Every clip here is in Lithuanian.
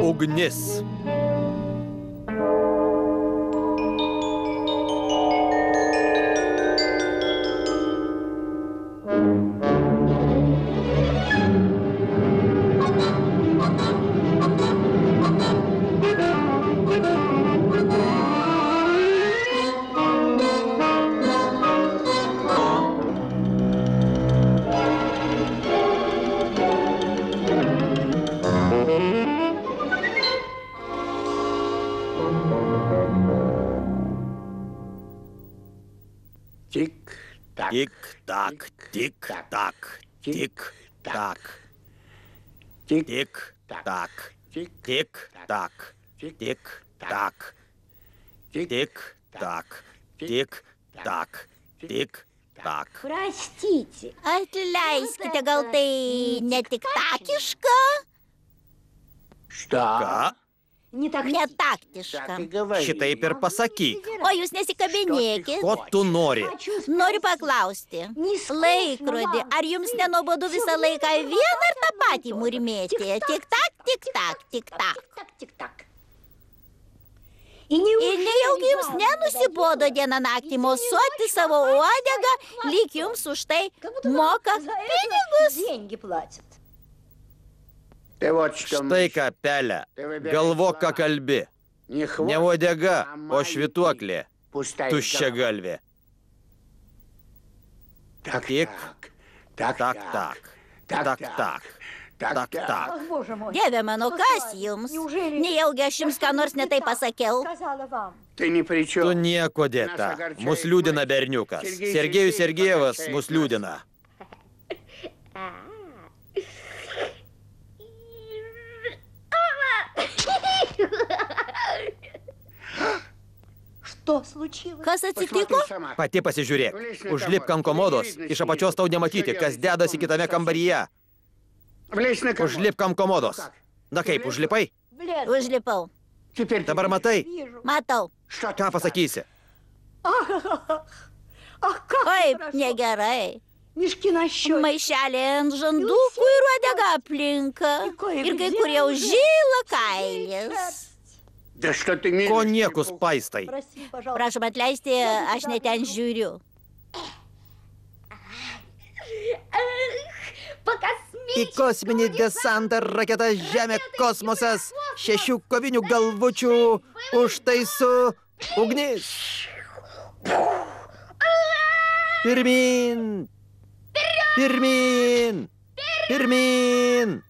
Ugnis. Tik-tak, tik-tak, tik-tak. Tik-tak, tik-tak, tik-tak. Tik-так, tik-так, tik-так. Простите. Atleiskite, gal tai ne tik-takiška? Ką? Netaktiška. Šitaip ir pasakyk. O jūs nesikabinėkit. Ko tu nori? Noriu paklausti. Laikrodį, ar jums nenuobodu visą laiką vieną ir tą patį murmėti? Tik-tak, tik-tak, tik-tak. Ir nejaugi jums nenusibodo dieną naktį mosuoti savo uodegą, lyg jums už tai moka pinigus? Štai ką, Pelė, galvok, ką kalbi. Ne uodega, o švytuoklė, tuščia galvė. Tik, tak, tak, tak, tak, tak, tak. Dieve mano, kas jums? Nejaugi aš jums ką nors netai pasakiau? Tu nieko dėta, mus liūdina berniukas. Sergejus Sergejevas mus liūdina. Kas atsitiko? Pati pasižiūrėk. Užlipk ant komodos, iš apačios tau nematyti, kas dedasi kitame kambaryje. Užlipk ant komodos. Na kaip, užlipai? Užlipau. Dabar matai? Matau. Ką pasakysi? Kaip negerai. Maišelė ant žandukų ir uodega aplinka. Ir kai kurie užžyla kailis. Ko niekus paistai? Prašom atleisti, aš ne ten žiūriu. Į kosminį desantą raketa Žemė kosmosas, 6 kovinių galvučių, užtaisu ugnis. Pirmin! Pirmin! Pirmin!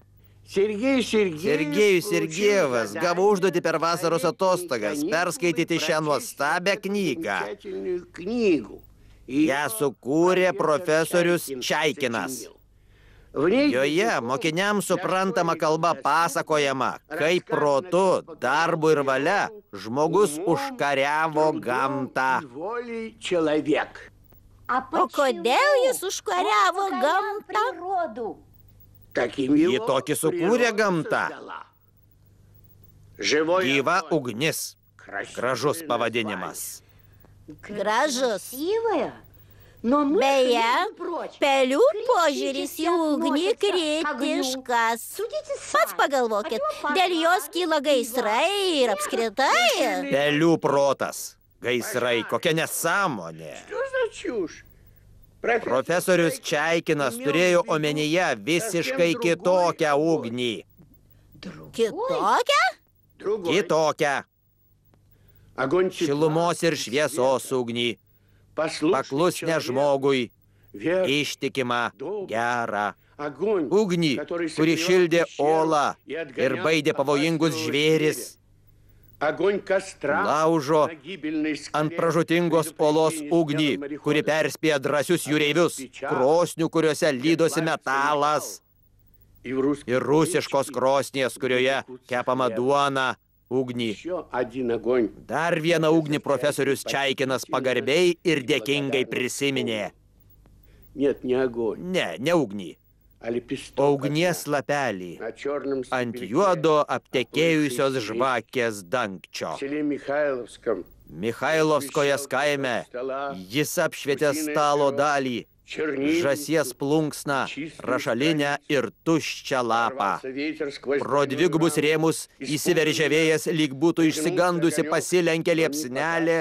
Sergejus Sergejevas gavo užduotį per vasaros atostogas perskaityti šią nuostabią knygą. Ją sukūrė profesorius Čaikinas. Joje mokiniams suprantama kalba pasakojama, kaip protu, darbu ir valia žmogus užkariavo gamtą. O kodėl jis užkariavo gamtą? Ji tokį sukūrė gamtą. Gyva ugnis. Gražus pavadinimas. Gražus. Beje, pelių požiūris į ugnį kritiškas. Pats pagalvokit, dėl jos kyla gaisrai ir apskritai. Pelių protas. Gaisrai, kokia nesąmonė. Profesorius Čaikinas turėjo omenyje visiškai kitokią ugnį. Kitokią? Kitokią. Šilumos ir šviesos ugnį. Paklusnę žmogui, ištikimą, gerą. Ugnį, kuri šildė olą ir baidė pavojingus žvėris. Laužo ant pražūtingos olos ugnį, kuri perspėja drąsius jūreivius, krosnių, kuriuose lydosi metalas. Ir rusiškos krosnies, kurioje kepama duona, ugnį. Dar vieną ugnį profesorius Čaikinas pagarbiai ir dėkingai prisiminė. Ne ugnį, o ugnies lapelį ant juodo aptekėjusios žvakės dangčio. Michailovskoje kaime jis apšvietė stalo dalį, žąsies plunksną, rašalinę ir tuščią lapą. Pro dvigubus rėmus įsiveržė vėjas, lyg būtų išsigandusi, pasilenkė liepsnelė,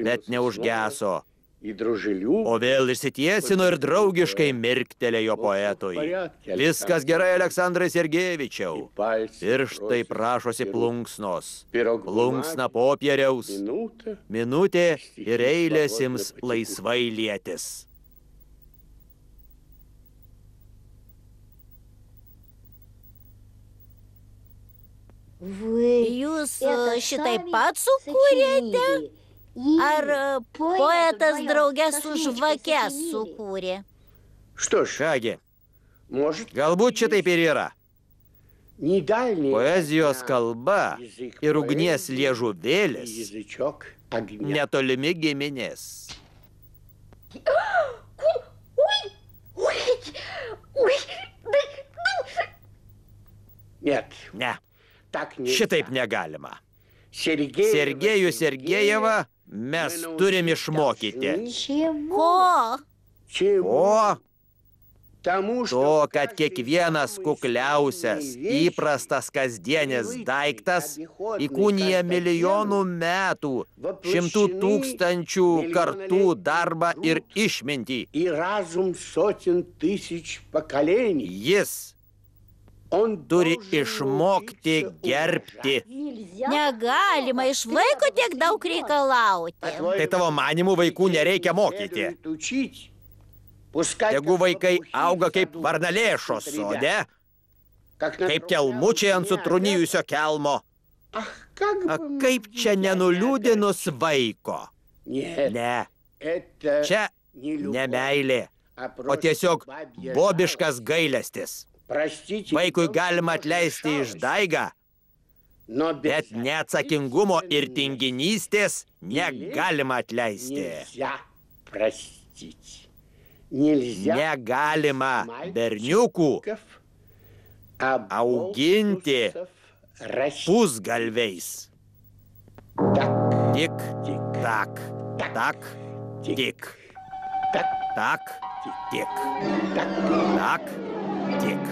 bet neužgeso. O vėl išsitiesino ir draugiškai mirktelėjo poetui. Viskas gerai, Aleksandrai Sergejevičiau. Pirštai prašosi plunksnos. Plunksna popieriaus. Minutė ir eilės ims laisvai lietis. Jūs šitai pat sukūrėte? Ar poetas drauge su žvake sukūrė? Kągi, galbūt šitaip ir yra. Poezijos kalba ir ugnies liežuvėlis netolimi giminės. Ne, šitaip negalima. Sergejų Sergejevą mes turim išmokyti. Ko? To, kad kiekvienas kukliausias, įprastas kasdienis daiktas įkūnija milijonų metų, 100 tūkstančių kartų darbą ir išmintį. Jis turi išmokti gerbti. Negalima iš vaiko tiek daug reikalauti. Tai tavo manimų vaikų nereikia mokyti. Tegu vaikai auga kaip varnalėšos sode, kaip kelmučiai ant sutrunijusio kelmo. Kaip čia nenuliūdinus vaiko? Ne, čia ne meilė, o tiesiog bobiškas gailestis. Vaikui galima atleisti išdaigą, bet neatsakingumo ir tinginystės negalima atleisti. Negalima berniukų auginti pusgalviais. Tik, tak, tak, tik. Tak, tik. Tak, tik.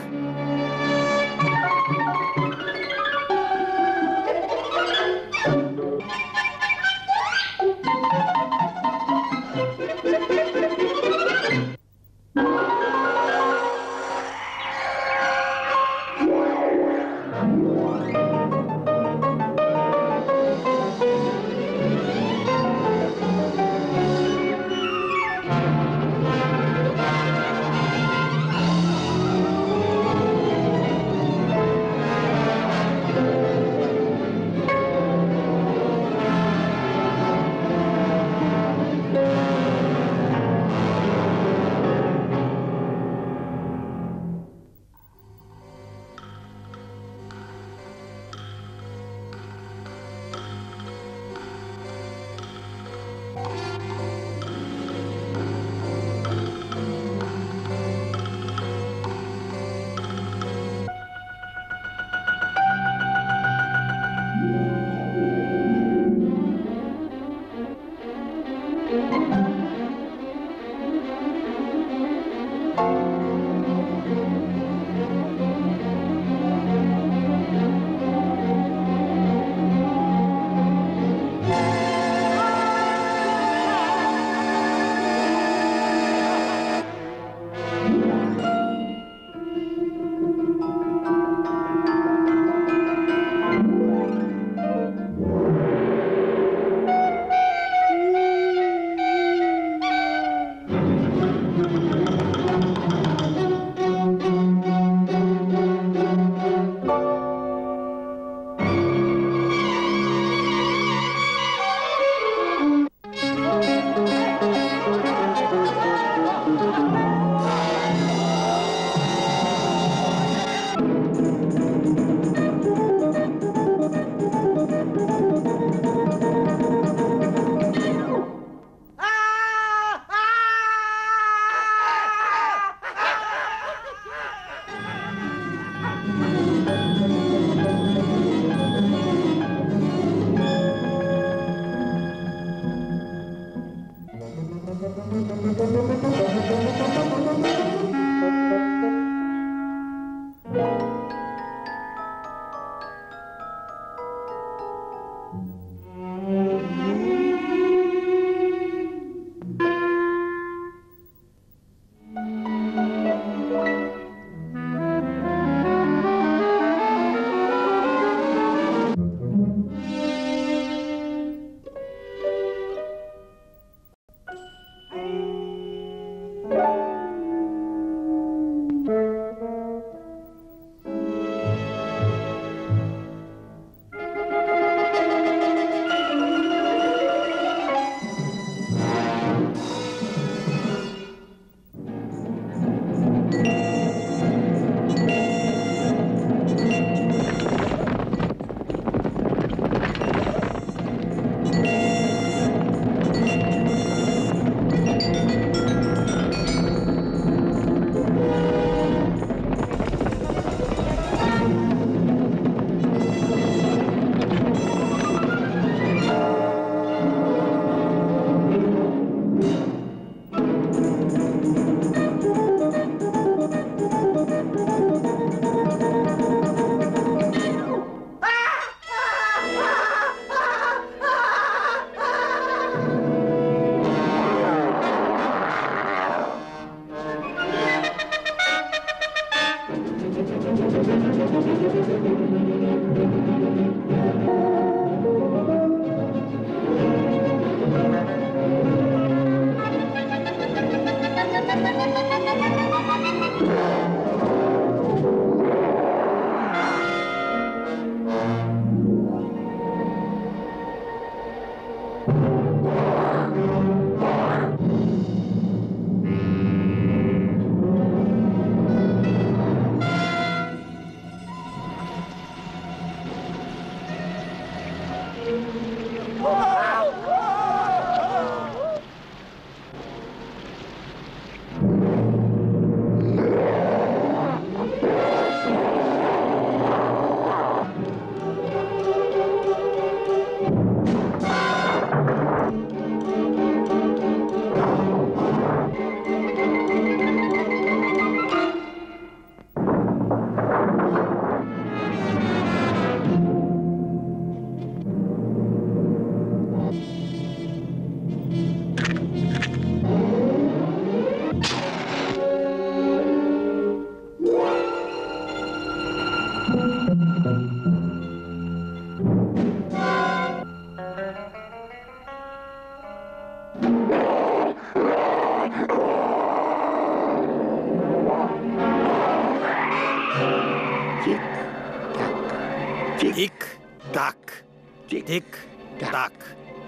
Tik-tak. Tik-tak.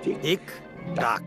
Tik-tak.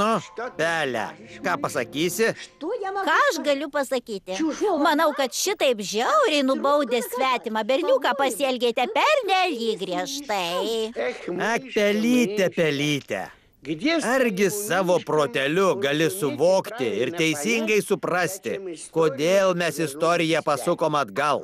Nu, Pele, ką pasakysi? Ką aš galiu pasakyti? Manau, kad šitaip žiauriai nubaudė svetimą berniuką pasielgėte pernelyg griežtai. Ak, pelyte. Argi savo proteliu gali suvokti ir teisingai suprasti, kodėl mes istoriją pasukom atgal?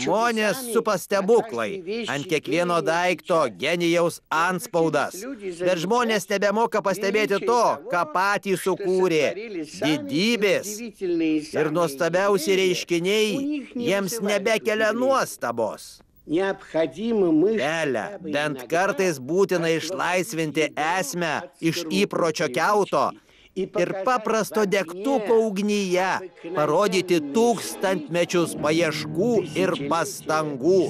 Žmonės supa stebuklai, ant kiekvieno daikto genijaus antspaudas, bet žmonės nebemoka pastebėti to, ką patys sukūrė. Didybės ir nuostabiausi reiškiniai jiems nebekelia nuostabos. Pele, bent kartais būtina išlaisvinti esmę iš įpročio kiauto ir paprasto degtuko ugnyje parodyti tūkstantmečius paieškų ir pastangų.